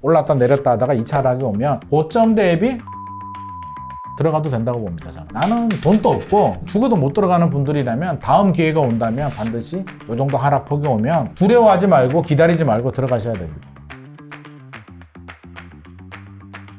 올랐다 내렸다 하다가 2차 하락이 오면 고점 대비 들어가도 된다고 봅니다. 저는. 나는 돈도 없고 죽어도 못 들어가는 분들이라면 다음 기회가 온다면 반드시 이 정도 하락폭이 오면 두려워하지 말고 기다리지 말고 들어가셔야 됩니다.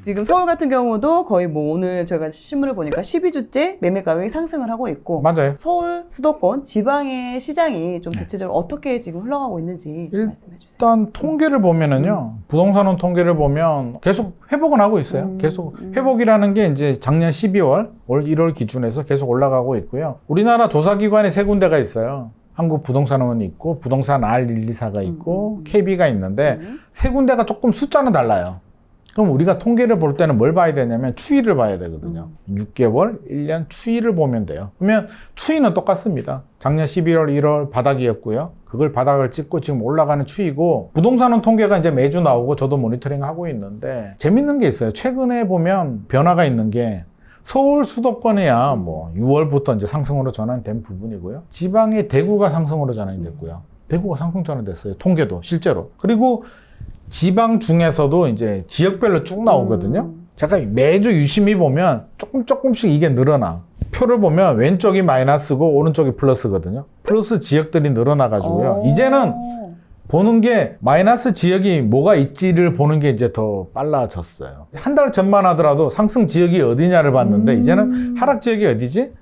지금 서울 같은 경우도 거의 뭐 오늘 저희가 신문을 보니까 12주째 매매 가격이 상승을 하고 있고 맞아요. 서울 수도권 지방의 시장이 좀 대체적으로 어떻게 지금 흘러가고 있는지 말씀해 주세요. 일단 통계를 보면은요. 부동산원 통계를 보면 계속 회복은 하고 있어요. 계속 회복이라는 게 이제 작년 12월, 올 1월 기준에서 계속 올라가고 있고요. 우리나라 조사기관이 세 군데가 있어요. 한국부동산원이 있고 부동산 R124가 있고 KB가 있는데 세 군데가 조금 숫자는 달라요. 그럼 우리가 통계를 볼 때는 뭘 봐야 되냐면 추이를 봐야 되거든요. 6개월, 1년 추이를 보면 돼요. 그러면 추이는 똑같습니다. 작년 11월, 1월 바닥이었고요. 그걸 바닥을 찍고 지금 올라가는 추이고 부동산은 통계가 이제 매주 나오고 저도 모니터링 하고 있는데 재밌는 게 있어요. 최근에 보면 변화가 있는 게 서울 수도권이야 뭐 6월부터 이제 상승으로 전환된 부분이고요. 지방의 대구가 상승으로 전환이 됐고요. 대구가 상승 전환됐어요. 통계도 실제로. 그리고 지방 중에서도 이제 지역별로 쭉 나오거든요. 잠깐 매주 유심히 보면 조금씩 이게 늘어나. 표를 보면 왼쪽이 마이너스고 오른쪽이 플러스거든요. 플러스 지역들이 늘어나가지고요. 이제는 보는 게 마이너스 지역이 뭐가 있지를 보는 게 이제 더 빨라졌어요. 한 달 전만 하더라도 상승 지역이 어디냐를 봤는데 이제는 하락 지역이 어디지?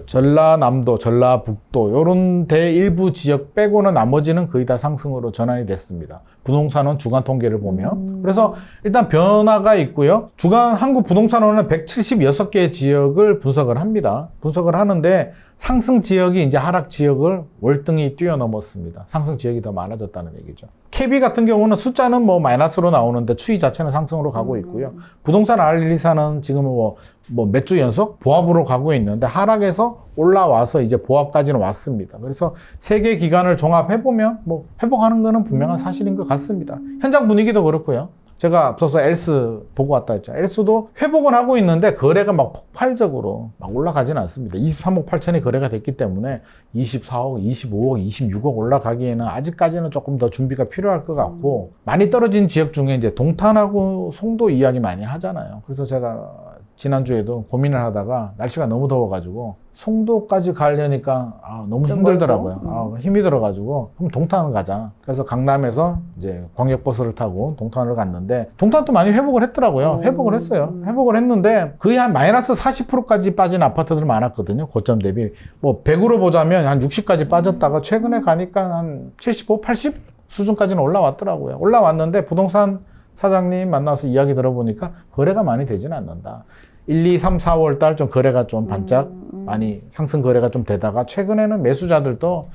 전라남도, 전라북도 이런 데 일부 지역 빼고는 나머지는 거의 다 상승으로 전환이 됐습니다. 부동산원 주간 통계를 보면. 그래서 일단 변화가 있고요. 주간 한국부동산원은 176개의 지역을 분석을 합니다. 분석을 하는데 상승 지역이 이제 하락 지역을 월등히 뛰어넘었습니다. 상승 지역이 더 많아졌다는 얘기죠. KB 같은 경우는 숫자는 뭐 마이너스로 나오는데 추이 자체는 상승으로 가고 있고요. 부동산 R124는 지금 뭐 몇 주 연속 보합으로 가고 있는데 하락에서 올라와서 이제 보합까지는 왔습니다. 그래서 세 개 기간을 종합해보면 뭐 회복하는 거는 분명한 사실인 것 같습니다. 현장 분위기도 그렇고요. 제가 앞서서 엘스 보고 왔다 했죠. 엘스도 회복은 하고 있는데 거래가 막 폭발적으로 막 올라가지는 않습니다. 23억 8천이 거래가 됐기 때문에 24억, 25억, 26억 올라가기에는 아직까지는 조금 더 준비가 필요할 것 같고 많이 떨어진 지역 중에 이제 동탄하고 송도 이야기 많이 하잖아요. 그래서 제가 지난주에도 고민을 하다가 날씨가 너무 더워가지고 송도까지 가려니까 너무 힘들더라고요. 힘이 들어가지고 그럼 동탄을 가자. 그래서 강남에서 이제 광역버스를 타고 동탄을 갔는데 동탄도 많이 회복을 했더라고요. 회복을 했어요. 회복을 했는데 거의 한 마이너스 40%까지 빠진 아파트들 많았거든요. 고점 대비. 뭐 100으로 보자면 한 60까지 빠졌다가 최근에 가니까 한 75, 80 수준까지는 올라왔더라고요. 올라왔는데 부동산 사장님 만나서 이야기 들어보니까 거래가 많이 되지는 않는다. 1, 2, 3, 4월 달 좀 거래가 좀 반짝 많이 상승 거래가 좀 되다가 최근에는 매수자들도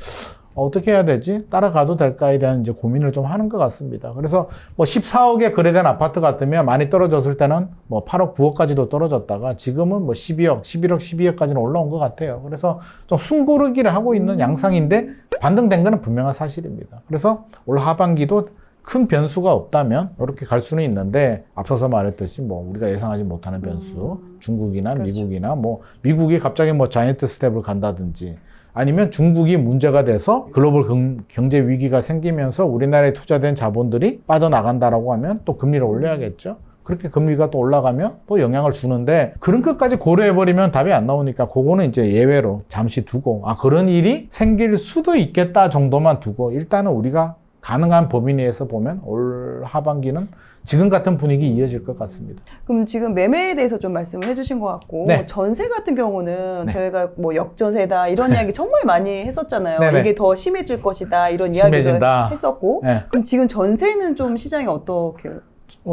어떻게 해야 되지? 따라가도 될까에 대한 이제 고민을 좀 하는 것 같습니다. 그래서 뭐 14억에 거래된 아파트 같으면 많이 떨어졌을 때는 뭐 8억, 9억까지도 떨어졌다가 지금은 뭐 12억, 11억, 12억까지는 올라온 것 같아요. 그래서 좀 숨고르기를 하고 있는 양상인데 반등된 거는 분명한 사실입니다. 그래서 올 하반기도 큰 변수가 없다면 이렇게 갈 수는 있는데 앞서서 말했듯이 뭐 우리가 예상하지 못하는 변수 중국이나 그렇죠. 미국이나 뭐 미국이 갑자기 뭐 자이언트 스텝을 간다든지 아니면 중국이 문제가 돼서 글로벌 경제 위기가 생기면서 우리나라에 투자된 자본들이 빠져나간다라고 하면 또 금리를 올려야겠죠. 그렇게 금리가 또 올라가면 또 영향을 주는데 그런 것까지 고려해버리면 답이 안 나오니까 그거는 이제 예외로 잠시 두고 그런 일이 생길 수도 있겠다 정도만 두고 일단은 우리가 가능한 범위 내에서 보면 올 하반기는 지금 같은 분위기 이어질 것 같습니다. 그럼 지금 매매에 대해서 좀 말씀을 해주신 것 같고 네. 전세 같은 경우는 네. 저희가 뭐 역전세다 이런 이야기 정말 많이 했었잖아요. 네네. 이게 더 심해질 것이다 이런 이야기도 심해진다. 했었고 네. 그럼 지금 전세는 좀 시장이 어떻게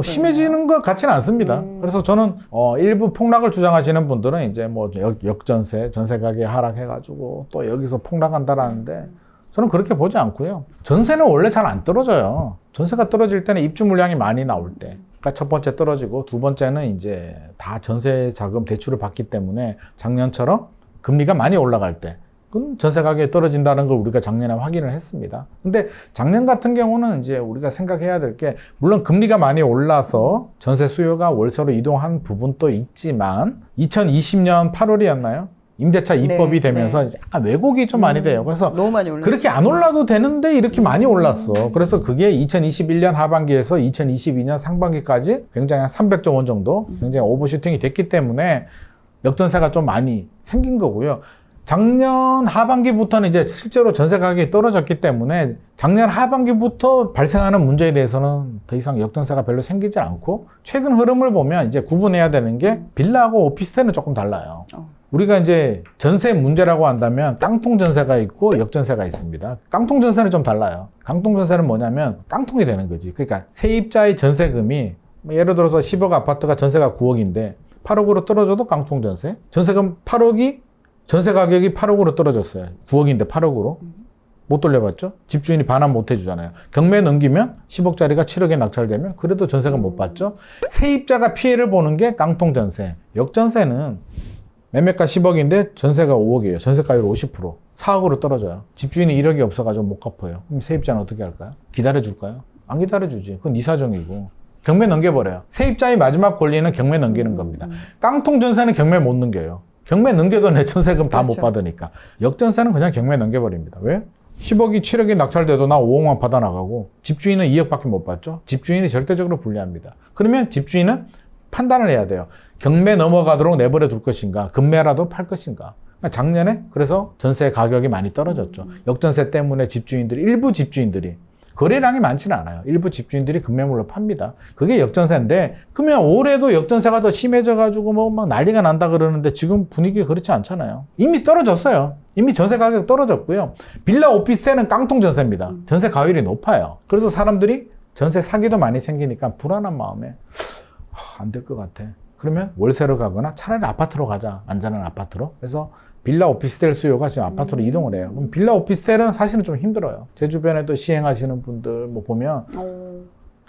심해지는 것 같지는 않습니다. 그래서 저는 일부 폭락을 주장하시는 분들은 이제 뭐 역전세, 전세 가격이 하락해가지고 또 여기서 폭락한다라는데 저는 그렇게 보지 않고요. 전세는 원래 잘 안 떨어져요. 전세가 떨어질 때는 입주 물량이 많이 나올 때. 그러니까 첫 번째 떨어지고 두 번째는 이제 다 전세 자금 대출을 받기 때문에 작년처럼 금리가 많이 올라갈 때 그럼 전세 가격이 떨어진다는 걸 우리가 작년에 확인을 했습니다. 근데 작년 같은 경우는 이제 우리가 생각해야 될 게 물론 금리가 많이 올라서 전세 수요가 월세로 이동한 부분도 있지만 2020년 8월이었나요? 임대차 입법이 네, 되면서 약간 왜곡이 좀 많이 돼요. 그래서 너무 많이 올랐죠. 그렇게 안 올라도 되는데 이렇게 많이 올랐어. 그래서 그게 2021년 하반기에서 2022년 상반기까지 굉장히 한 300조 원 정도 굉장히 오버슈팅이 됐기 때문에 역전세가 좀 많이 생긴 거고요. 작년 하반기부터는 이제 실제로 전세 가격이 떨어졌기 때문에 작년 하반기부터 발생하는 문제에 대해서는 더 이상 역전세가 별로 생기지 않고 최근 흐름을 보면 이제 구분해야 되는 게 빌라하고 오피스텔은 조금 달라요. 우리가 이제 전세 문제라고 한다면 깡통 전세가 있고 역전세가 있습니다. 깡통 전세는 좀 달라요. 깡통 전세는 뭐냐면 깡통이 되는 거지. 그러니까 세입자의 전세금이 예를 들어서 10억 아파트가 전세가 9억인데 8억으로 떨어져도 깡통 전세. 전세금 8억이 전세 가격이 8억으로 떨어졌어요. 9억인데 8억으로. 못 돌려받죠? 집주인이 반환 못 해주잖아요. 경매 넘기면 10억짜리가 7억에 낙찰되면 그래도 전세금 못 받죠? 세입자가 피해를 보는 게 깡통 전세. 역전세는 매매가 10억인데 전세가 5억이에요. 전세가율 50%. 4억으로 떨어져요. 집주인이 1억이 없어가지고 못 갚아요. 그럼 세입자는 어떻게 할까요? 기다려줄까요? 안 기다려주지. 그건 네 사정이고. 경매 넘겨버려요. 세입자의 마지막 권리는 경매 넘기는 겁니다. 깡통 전세는 경매 못 넘겨요. 경매 넘겨도 내 전세금 다 못 그렇죠. 받으니까. 역전세는 그냥 경매 넘겨버립니다. 왜? 10억이 7억이 낙찰돼도 나 5억만 받아나가고 집주인은 2억밖에 못 받죠. 집주인이 절대적으로 불리합니다. 그러면 집주인은 판단을 해야 돼요. 경매 넘어가도록 내버려 둘 것인가, 급매라도 팔 것인가. 그러니까 작년에 그래서 전세 가격이 많이 떨어졌죠. 역전세 때문에 집주인들이, 일부 집주인들이 거래량이 많지는 않아요. 일부 집주인들이 급매물로 팝니다. 그게 역전세인데, 그러면 올해도 역전세가 더 심해져가지고 뭐 막 난리가 난다 그러는데 지금 분위기가 그렇지 않잖아요. 이미 떨어졌어요. 이미 전세 가격 떨어졌고요. 빌라 오피스텔은 깡통 전세입니다. 전세 가율이 높아요. 그래서 사람들이 전세 사기도 많이 생기니까 불안한 마음에 안 될 것 같아. 그러면 월세로 가거나 차라리 아파트로 가자. 안전한 아파트로. 그래서 빌라 오피스텔 수요가 지금 아파트로 이동을 해요. 그럼 빌라 오피스텔은 사실은 좀 힘들어요. 제 주변에도 시행하시는 분들 뭐 보면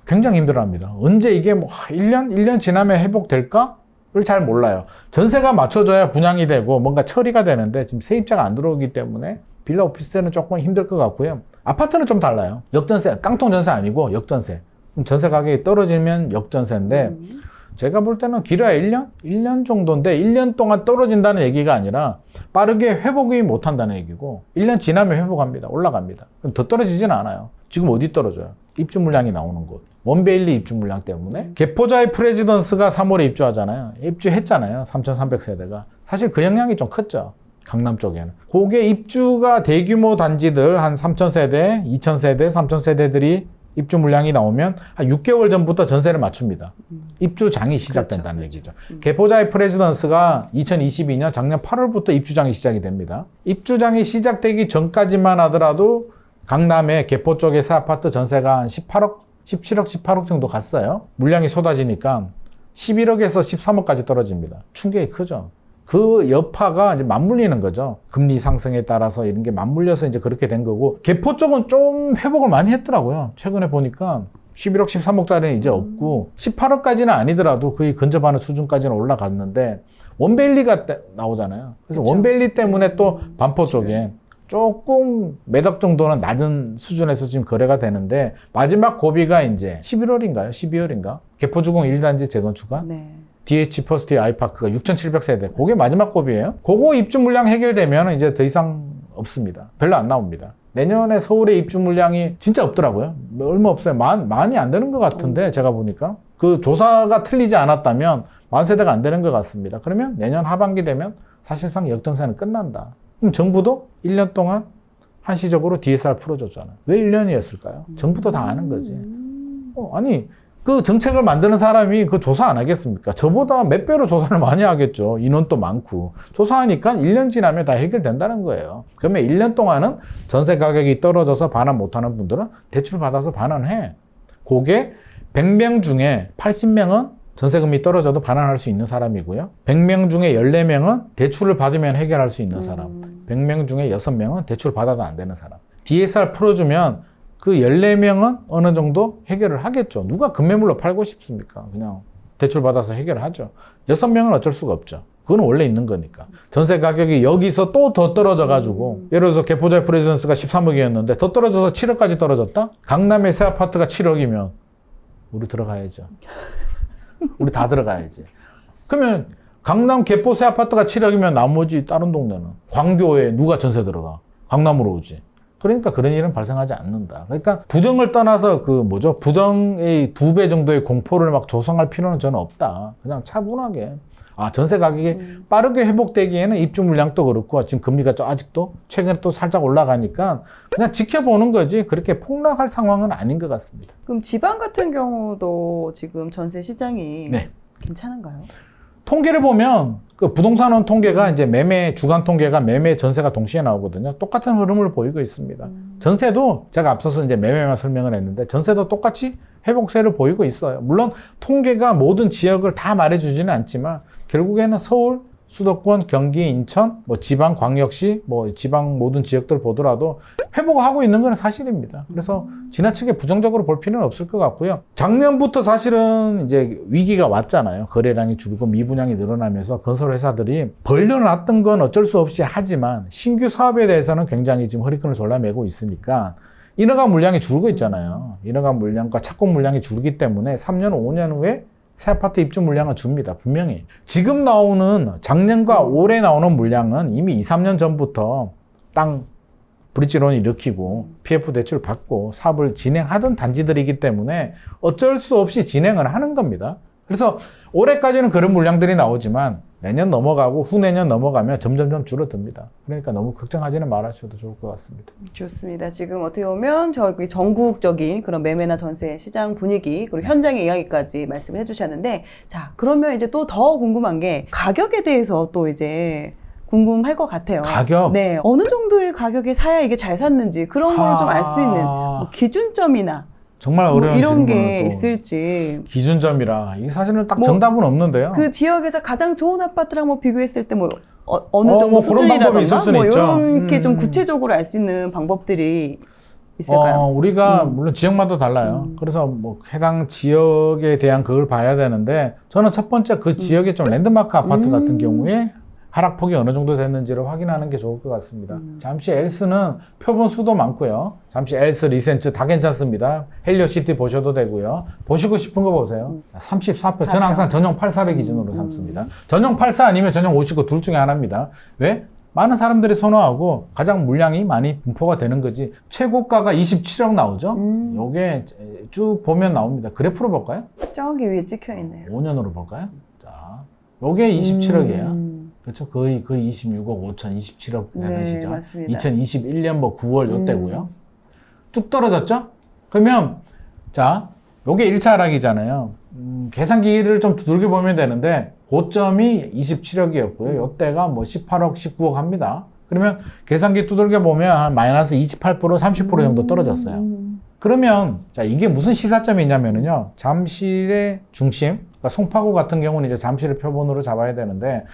굉장히 힘들어합니다. 언제 이게 뭐 1년 지나면 회복될까? 를 잘 몰라요. 전세가 맞춰져야 분양이 되고 뭔가 처리가 되는데 지금 세입자가 안 들어오기 때문에 빌라 오피스텔은 조금 힘들 것 같고요. 아파트는 좀 달라요. 역전세, 깡통 전세 아니고 역전세. 그럼 전세 가격이 떨어지면 역전세인데 제가 볼 때는 길어야 1년? 1년 정도인데 1년 동안 떨어진다는 얘기가 아니라 빠르게 회복이 못한다는 얘기고 1년 지나면 회복합니다. 올라갑니다. 그럼 더 떨어지진 않아요. 지금 어디 떨어져요? 입주 물량이 나오는 곳. 원베일리 입주 물량 때문에. 개포자의 프레지던스가 3월에 입주하잖아요. 입주했잖아요. 3,300세대가. 사실 그 영향이 좀 컸죠. 강남 쪽에는. 그게 입주가 대규모 단지들 한 3,000세대, 2,000세대, 3,000세대들이 입주 물량이 나오면 한 6개월 전부터 전세를 맞춥니다. 입주장이 시작된다는 얘기죠. 개포자의 프레지던스가 2022년 작년 8월부터 입주장이 시작이 됩니다. 입주장이 시작되기 전까지만 하더라도 강남의 개포 쪽의 새 아파트 전세가 한 18억, 17억, 18억 정도 갔어요. 물량이 쏟아지니까 11억에서 13억까지 떨어집니다. 충격이 크죠. 그 여파가 이제 맞물리는 거죠. 금리 상승에 따라서 이런 게 맞물려서 이제 그렇게 된 거고, 개포 쪽은 좀 회복을 많이 했더라고요. 최근에 보니까 11억, 13억짜리는 이제 없고 18억까지는 아니더라도 거의 근접하는 수준까지는 올라갔는데 원베일리가 나오잖아요. 그래서 그쵸. 원베일리 때문에 또 반포 쪽에 조금 매덕 정도는 낮은 수준에서 지금 거래가 되는데 마지막 고비가 이제 11월인가요? 12월인가? 개포주공 1단지 재건축가 네. DH 퍼스트 아이파크가 6,700세대. 그게 마지막 고비예요. 그거 입주 물량 해결되면 이제 더 이상 없습니다. 별로 안 나옵니다. 내년에 서울의 입주 물량이 진짜 없더라고요. 얼마 없어요. 많이 안 되는 것 같은데 제가 보니까 그 조사가 틀리지 않았다면 10,000세대가 안 되는 것 같습니다. 그러면 내년 하반기 되면 사실상 역전세는 끝난다. 그럼 정부도 1년 동안 한시적으로 DSR 풀어줬잖아요. 왜 1년이었을까요? 정부도 다 아는 거지. 아니 그 정책을 만드는 사람이 그 조사 안 하겠습니까? 저보다 몇 배로 조사를 많이 하겠죠. 인원도 많고. 조사하니까 1년 지나면 다 해결된다는 거예요. 그러면 1년 동안은 전세 가격이 떨어져서 반환 못하는 분들은 대출 받아서 반환해. 그게 100명 중에 80명은 전세금이 떨어져도 반환할 수 있는 사람이고요. 100명 중에 14명은 대출을 받으면 해결할 수 있는 사람. 100명 중에 6명은 대출 받아도 안 되는 사람. DSR 풀어주면 그 14명은 어느 정도 해결을 하겠죠. 누가 급매물로 팔고 싶습니까? 그냥 대출 받아서 해결을 하죠. 6명은 어쩔 수가 없죠. 그건 원래 있는 거니까. 전세 가격이 여기서 또 더 떨어져가지고 예를 들어서 개포자의 프레지던스가 13억이었는데 더 떨어져서 7억까지 떨어졌다? 강남의 새 아파트가 7억이면 우리 들어가야죠. 우리 다 들어가야지. 그러면 강남 개포 새 아파트가 7억이면 나머지 다른 동네는 광교에 누가 전세 들어가? 강남으로 오지. 그러니까 그런 일은 발생하지 않는다. 그러니까 부정을 떠나서 부정의 2배 정도의 공포를 막 조성할 필요는 저는 없다. 그냥 차분하게. 전세 가격이 빠르게 회복되기에는 입주 물량도 그렇고 지금 금리가 아직도 최근에 또 살짝 올라가니까 그냥 지켜보는 거지 그렇게 폭락할 상황은 아닌 것 같습니다. 그럼 지방 같은 경우도 지금 전세 시장이 네. 괜찮은가요? 통계를 보면 그 부동산원 통계가 이제 매매 주간 통계가 매매 전세가 동시에 나오거든요. 똑같은 흐름을 보이고 있습니다. 전세도 제가 앞서서 이제 매매만 설명을 했는데 전세도 똑같이 회복세를 보이고 있어요. 물론 통계가 모든 지역을 다 말해주지는 않지만 결국에는 서울, 수도권, 경기, 인천, 지방 광역시, 지방 모든 지역들 보더라도 회복하고 있는 건 사실입니다. 그래서 지나치게 부정적으로 볼 필요는 없을 것 같고요. 작년부터 사실은 이제 위기가 왔잖아요. 거래량이 줄고 미분양이 늘어나면서 건설 회사들이 벌려놨던 건 어쩔 수 없이 하지만 신규 사업에 대해서는 굉장히 지금 허리끈을 졸라매고 있으니까 인허가 물량이 줄고 있잖아요. 인허가 물량과 착공 물량이 줄기 때문에 3년, 5년 후에 새 아파트 입주 물량은 줍니다. 분명히. 지금 나오는 작년과 올해 나오는 물량은 이미 2, 3년 전부터 땅 브릿지론 일으키고 PF 대출 받고 사업을 진행하던 단지들이기 때문에 어쩔 수 없이 진행을 하는 겁니다. 그래서 올해까지는 그런 물량들이 나오지만 내년 넘어가고 후내년 넘어가면 점점점 줄어듭니다. 그러니까 너무 걱정하지는 말아주셔도 좋을 것 같습니다. 좋습니다. 지금 어떻게 보면 저기 전국적인 그런 매매나 전세 시장 분위기 그리고 현장의 이야기까지 말씀을 해주셨는데 자 그러면 이제 또 더 궁금한 게 가격에 대해서 또 이제 궁금할 것 같아요. 가격? 네. 어느 정도의 가격에 사야 이게 잘 샀는지 그런 걸 좀 알 수 있는 기준점이나 정말 어려운 이런 게 질문을 있을지. 기준점이라 이게 사실은 딱 정답은 없는데요. 그 지역에서 가장 좋은 아파트랑 비교했을 때 어느 정도 그런 방법이 있을 수준이라던가 수는 있죠. 이렇게 좀 구체적으로 알 수 있는 방법들이 있을까요? 우리가 물론 지역마다 달라요. 그래서 해당 지역에 대한 그걸 봐야 되는데 저는 첫 번째 그 지역의 좀 랜드마크 아파트 같은 경우에 하락폭이 어느 정도 됐는지를 확인하는 게 좋을 것 같습니다. 잠시 엘스는 표본 수도 많고요. 잠시 엘스, 리센츠 다 괜찮습니다. 헬리오시티 보셔도 되고요. 보시고 싶은 거 보세요. 34표. 저는 항상 전용 84를 기준으로 삼습니다. 전용 84 아니면 전용 59 둘 중에 하나입니다. 왜? 많은 사람들이 선호하고 가장 물량이 많이 분포가 되는 거지. 최고가가 27억 나오죠? 요게 쭉 보면 나옵니다. 그래프로 볼까요? 저기 위에 찍혀 있네요. 5년으로 볼까요? 자, 요게 27억이에요. 그렇죠. 거의 26억 5천, 27억 되시죠. 맞습니다. 2021년 9월 요때고요. 쭉 떨어졌죠? 그러면 자, 요게 1차 하락이잖아요. 계산기를 좀 두들겨 보면 되는데 고점이 27억이었고요. 요때가 18억, 19억 합니다. 그러면 계산기 두들겨 보면 한 마이너스 28%, 30% 정도 떨어졌어요. 그러면 자, 이게 무슨 시사점이냐면요. 잠실의 중심, 그러니까 송파구 같은 경우는 이제 잠실을 표본으로 잡아야 되는데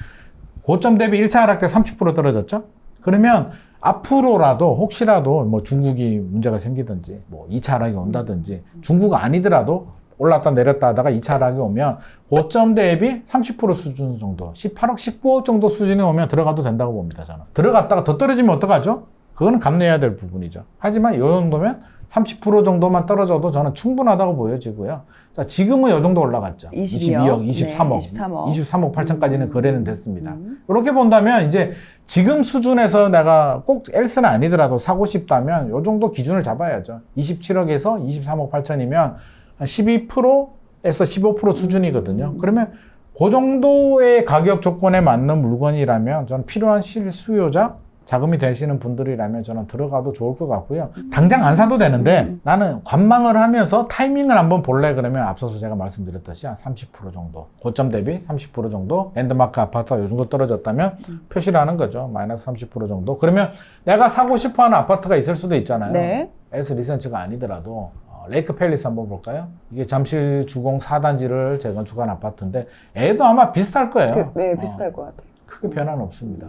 고점 대비 1차 하락 때 30% 떨어졌죠? 그러면 앞으로라도 혹시라도 중국이 문제가 생기든지 2차 하락이 온다든지 중국 아니더라도 올랐다 내렸다 하다가 2차 하락이 오면 고점 대비 30% 수준 정도 18억, 19억 정도 수준이 오면 들어가도 된다고 봅니다. 저는. 들어갔다가 더 떨어지면 어떡하죠? 그거는 감내해야 될 부분이죠. 하지만 이 정도면 30% 정도만 떨어져도 저는 충분하다고 보여지고요. 자, 지금은 이 정도 올라갔죠. 22억, 23억, 네, 23억 8천까지는 거래는 됐습니다. 이렇게 본다면 이제 지금 수준에서 내가 꼭 엘스는 아니더라도 사고 싶다면 이 정도 기준을 잡아야죠. 27억에서 23억 8천이면 12%에서 15% 수준이거든요. 그러면 그 정도의 가격 조건에 맞는 물건이라면 저는 필요한 실수요자 자금이 되시는 분들이라면 저는 들어가도 좋을 것 같고요. 당장 안 사도 되는데 나는 관망을 하면서 타이밍을 한번 볼래 그러면 앞서서 제가 말씀드렸듯이 한 30% 정도 고점 대비 30% 정도 랜드마크 아파트가 요 정도 떨어졌다면 표시를 하는 거죠. 마이너스 30% 정도. 그러면 내가 사고 싶어하는 아파트가 있을 수도 있잖아요. 네. 엘스 리센츠가 아니더라도 레이크 팰리스 한번 볼까요? 이게 잠실 주공 4단지를 재건축한 아파트인데 얘도 아마 비슷할 거예요. 네, 비슷할 것 같아요. 크게 변화는 없습니다.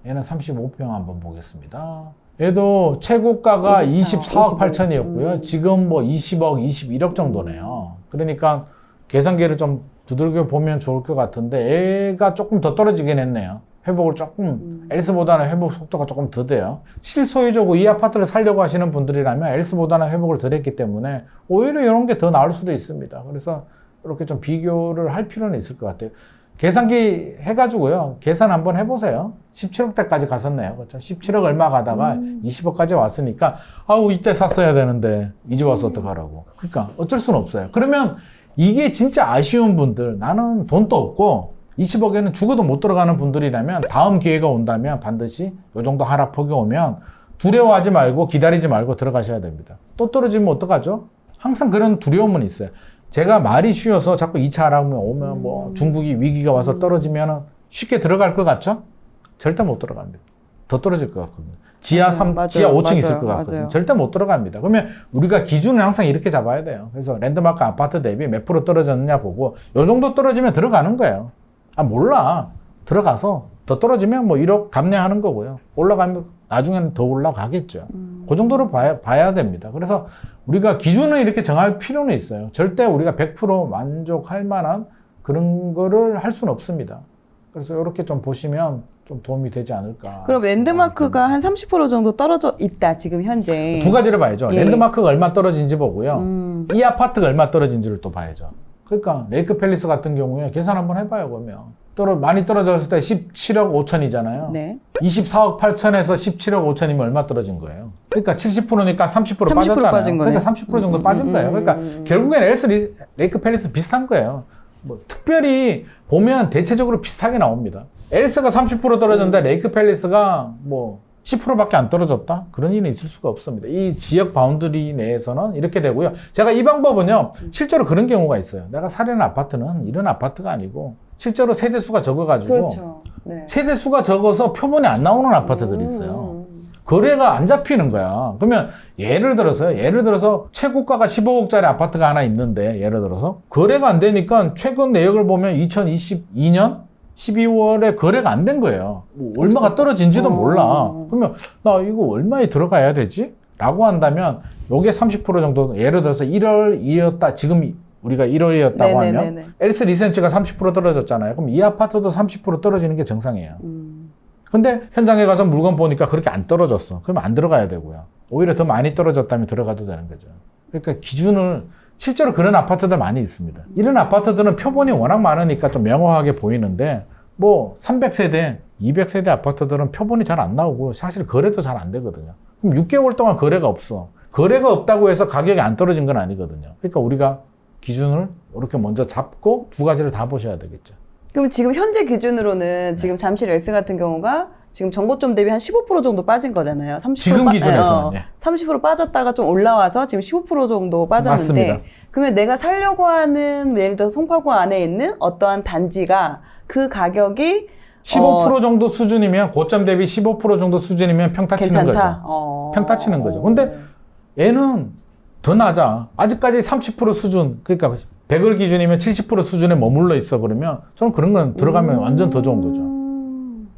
얘는 35평 한번 보겠습니다. 얘도 최고가가 24억 8천이었고요. 지금 20억, 21억 정도네요. 그러니까 계산기를 좀 두들겨 보면 좋을 것 같은데 얘가 조금 더 떨어지긴 했네요. 회복을 조금 엘스보다는 회복 속도가 조금 더 돼요. 실소유주고 이 아파트를 살려고 하시는 분들이라면 엘스보다는 회복을 덜 했기 때문에 오히려 이런 게 더 나을 수도 있습니다. 그래서 이렇게 좀 비교를 할 필요는 있을 것 같아요. 계산기 해가지고요. 계산 한번 해보세요. 17억대까지 갔었네요. 그렇죠? 17억 얼마 가다가 20억까지 왔으니까 아우 이때 샀어야 되는데 이제 와서 어떡하라고. 그러니까 어쩔 수는 없어요. 그러면 이게 진짜 아쉬운 분들, 나는 돈도 없고 20억에는 죽어도 못 들어가는 분들이라면 다음 기회가 온다면 반드시 이 정도 하락폭이 오면 두려워하지 말고 기다리지 말고 들어가셔야 됩니다. 또 떨어지면 어떡하죠? 항상 그런 두려움은 있어요. 제가 말이 쉬워서 자꾸 2차 하락이 오면 뭐 중국이 위기가 와서 떨어지면 쉽게 들어갈 것 같죠? 절대 못 들어갑니다. 더 떨어질 것 같거든요. 지하 5층 있을 것 같거든요. 절대 못 들어갑니다. 그러면 우리가 기준을 항상 이렇게 잡아야 돼요. 그래서 랜드마크 아파트 대비 몇 프로 떨어졌느냐 보고 요 정도 떨어지면 들어가는 거예요. 아 몰라. 들어가서 더 떨어지면 뭐 1억 감내하는 거고요. 올라가면 나중에는 더 올라가겠죠. 그 정도로 봐야 됩니다. 그래서 우리가 기준을 이렇게 정할 필요는 있어요. 절대 우리가 100% 만족할 만한 그런 거를 할 수는 없습니다. 그래서 이렇게 좀 보시면 좀 도움이 되지 않을까. 그럼 랜드마크가 한 30% 정도 떨어져 있다, 지금 현재. 두 가지를 봐야죠. 예. 랜드마크가 얼마 떨어진지 보고요. 이 아파트가 얼마 떨어진지를 또 봐야죠. 그러니까 레이크 팰리스 같은 경우에 계산 한번 해봐요. 그러면 많이 떨어졌을 때 17억 5천이잖아요. 네. 24억 8천에서 17억 5천이면 얼마 떨어진 거예요? 그러니까 70%니까 30% 빠졌잖아요. 빠진 거네. 그러니까 30% 정도 빠진 거예요. 그러니까 결국엔 레이크 팰리스 비슷한 거예요. 뭐 특별히 보면 대체적으로 비슷하게 나옵니다. 엘스가 30% 떨어졌는데 레이크 팰리스가 뭐 10%밖에 안 떨어졌다? 그런 일은 있을 수가 없습니다. 이 지역 바운더리 내에서는 이렇게 되고요. 제가 이 방법은요, 실제로 그런 경우가 있어요. 내가 사려는 아파트는 이런 아파트가 아니고 실제로 세대수가 적어가지고 그렇죠. 네. 세대수가 적어서 표본이 안 나오는 아파트들이 있어요. 거래가 안 잡히는 거야. 그러면 예를 들어서 최고가가 15억짜리 아파트가 하나 있는데 예를 들어서 거래가 안 되니까 최근 내역을 보면 2022년 12월에 거래가 안 된 거예요. 뭐 얼마가 떨어진지도 몰라. 그러면 나 이거 얼마에 들어가야 되지? 라고 한다면 요게 30% 정도, 예를 들어서 1월이었다. 지금 우리가 1월이었다고 하면 엘스 리센츠가 30% 떨어졌잖아요. 그럼 이 아파트도 30% 떨어지는 게 정상이에요. 근데 현장에 가서 물건 보니까 그렇게 안 떨어졌어. 그러면 안 들어가야 되고요. 오히려 더 많이 떨어졌다면 들어가도 되는 거죠. 그러니까 기준을, 실제로 그런 아파트들 많이 있습니다. 이런 아파트들은 표본이 워낙 많으니까 좀 명확하게 보이는데 뭐 300세대, 200세대 아파트들은 표본이 잘 안 나오고 사실 거래도 잘 안 되거든요. 그럼 6개월 동안 거래가 없어. 거래가 없다고 해서 가격이 안 떨어진 건 아니거든요. 그러니까 우리가 기준을 이렇게 먼저 잡고 두 가지를 다 보셔야 되겠죠. 그럼 지금 현재 기준으로는 지금 잠실 엘스 같은 경우가 지금 정고점 대비 한 15% 정도 빠진 거잖아요. 30% 지금 기준에서는. 30% 빠졌다가 좀 올라와서 지금 15% 정도 빠졌는데 맞습니다. 그러면 내가 살려고 하는 예를 들어 송파구 안에 있는 어떠한 단지가 그 가격이 15% 정도 수준이면 고점 대비 15% 정도 수준이면 평타 치는 괜찮다. 거죠. 평타 치는 거죠. 근데 얘는 더 낮아. 아직까지 30% 수준, 그러니까 100을 기준이면 70% 수준에 머물러 있어. 그러면 저는 그런 건 들어가면 완전 더 좋은 거죠.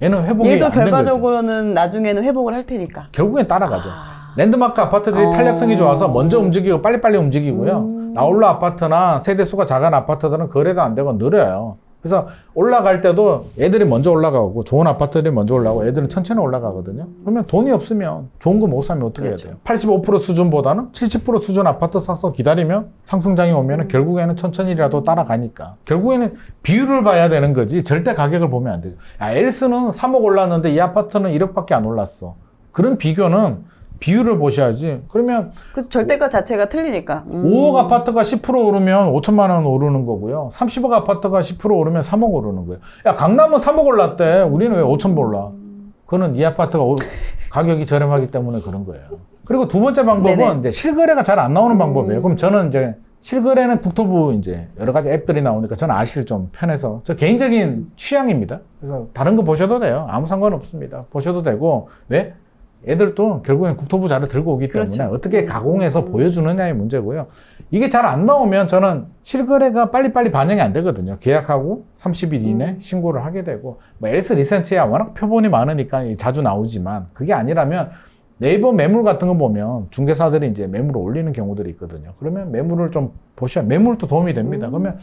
얘는 회복이 얘도 안 된 거죠. 결과적으로는 나중에는 회복을 할 테니까. 결국엔 따라가죠. 랜드마크 아파트들이 탄력성이 좋아서 먼저 움직이고 빨리빨리 움직이고요. 나홀로 아파트나 세대수가 작은 아파트들은 거래도 안 되고 느려요. 그래서 올라갈 때도 애들이 먼저 올라가고 좋은 아파트들이 먼저 올라가고 애들은 천천히 올라가거든요. 그러면 돈이 없으면 좋은 거 못 사면 어떻게 해야 돼요? 85% 수준보다는 70% 수준 아파트 사서 기다리면 상승장이 오면 결국에는 천천히라도 따라가니까. 결국에는 비율을 봐야 되는 거지 절대 가격을 보면 안 되죠. 야, 엘스는 3억 올랐는데 이 아파트는 1억밖에 안 올랐어. 그런 비교는 비율을 보셔야지. 그러면 그래서 절대가 자체가 틀리니까. 5억 아파트가 10% 오르면 5천만 원 오르는 거고요. 30억 아파트가 10% 오르면 3억 오르는 거예요. 야, 강남은 3억 올랐대. 우리는 왜 5천 올라? 그거는 이 아파트가 가격이 저렴하기 때문에 그런 거예요. 그리고 두 번째 방법은 네네. 이제 실거래가 잘 안 나오는 방법이에요. 그럼 저는 이제 실거래는 국토부 이제 여러 가지 앱들이 나오니까 저는 아실 좀 편해서 저 개인적인 취향입니다. 그래서 다른 거 보셔도 돼요. 아무 상관없습니다. 보셔도 되고. 왜? 애들도 결국엔 국토부 자료 들고 오기 때문에 그렇죠. 어떻게 가공해서 보여주느냐의 문제고요. 이게 잘 안 나오면 저는 실거래가 빨리빨리 반영이 안 되거든요. 계약하고 30일 이내 신고를 하게 되고, 뭐 엘스 리센트야 워낙 표본이 많으니까 자주 나오지만 그게 아니라면 네이버 매물 같은 거 보면 중개사들이 이제 매물을 올리는 경우들이 있거든요. 그러면 매물을 좀 보셔야, 매물도 도움이 됩니다. 그러면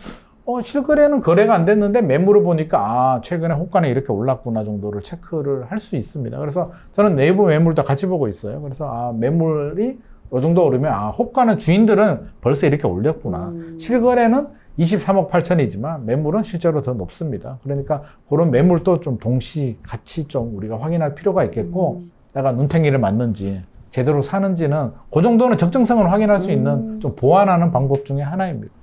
실거래는 거래가 안 됐는데 매물을 보니까 아, 최근에 호가는 이렇게 올랐구나 정도를 체크를 할 수 있습니다. 그래서 저는 네이버 매물도 같이 보고 있어요. 그래서 아, 매물이 이 정도 오르면 아, 호가는 주인들은 벌써 이렇게 올렸구나. 실거래는 23억 8천이지만 매물은 실제로 더 높습니다. 그러니까 그런 매물도 좀 동시 같이 좀 우리가 확인할 필요가 있겠고 내가 눈탱이를 맞는지 제대로 사는지는 그 정도는 적정성을 확인할 수 있는 좀 보완하는 방법 중에 하나입니다.